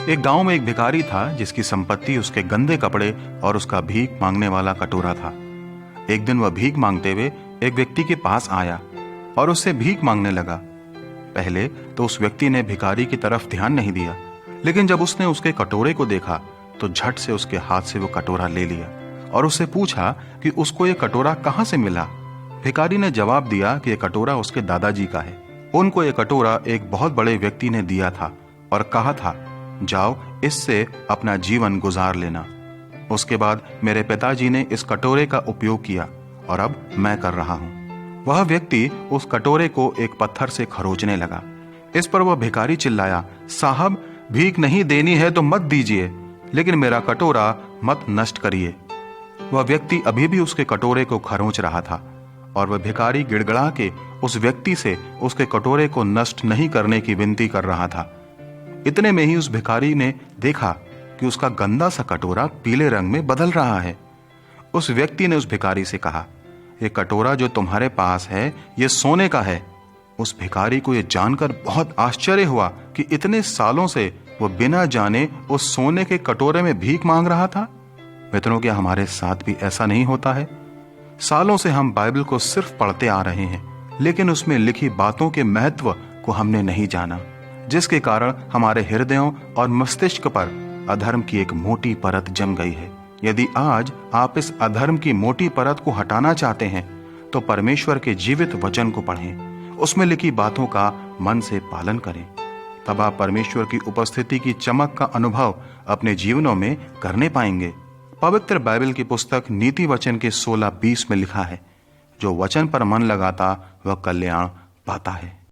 एक गांव में एक भिखारी था जिसकी संपत्ति उसके गंदे कपड़े और उसका भीख मांगने वाला कटोरा था। एक दिन वह भीख मांगते हुए एक व्यक्ति के पास आया और उससे भीख मांगने लगा। पहले तो उस व्यक्ति ने भिखारी की तरफ ध्यान नहीं दिया, लेकिन जब उसने उसके कटोरे को देखा तो झट से उसके हाथ से वो कटोरा ले लिया और उससे पूछा कि उसको ये कटोरा कहाँ से मिला। भिखारी ने जवाब दिया कि यह कटोरा उसके दादाजी का है। उनको ये कटोरा एक बहुत बड़े व्यक्ति ने दिया था और कहा था, जाओ इससे अपना जीवन गुजार लेना। उसके बाद मेरे पिताजी ने इस कटोरे का उपयोग किया और अब मैं कर रहा हूं। वह व्यक्ति उस कटोरे को एक पत्थर से खरोचने लगा। इस पर वह भिखारी चिल्लाया, साहब भीख नहीं देनी है तो मत दीजिए, लेकिन मेरा कटोरा मत नष्ट करिए। वह व्यक्ति अभी भी उसके कटोरे को खरोंच रहा था और वह भिखारी गिड़गिड़ा के उस व्यक्ति से उसके कटोरे को नष्ट नहीं करने की विनती कर रहा था। इतने में ही उस भिखारी ने देखा कि उसका गंदा सा कटोरा पीले रंग में बदल रहा है। उस व्यक्ति ने उस भिखारी से कहा, यह कटोरा जो तुम्हारे पास है यह सोने का है। उस भिखारी को यह जानकर बहुत आश्चर्य हुआ कि इतने सालों से वो बिना जाने उस सोने के कटोरे में भीख मांग रहा था। मित्रों, क्या हमारे साथ भी ऐसा नहीं होता है? सालों से हम बाइबल को सिर्फ पढ़ते आ रहे हैं, लेकिन उसमें लिखी बातों के महत्व को हमने नहीं जाना, जिसके कारण हमारे हृदयों और मस्तिष्क पर अधर्म की एक मोटी परत जम गई है। यदि आज आप इस अधर्म की मोटी परत को हटाना चाहते हैं तो परमेश्वर के जीवित वचन को पढ़ें, उसमें लिखी बातों का मन से पालन करें। तब आप परमेश्वर की उपस्थिति की चमक का अनुभव अपने जीवनों में करने पाएंगे। पवित्र बाइबल की पुस्तक नीति वचन के 16:20 में लिखा है, जो वचन पर मन लगाता वह कल्याण पाता है।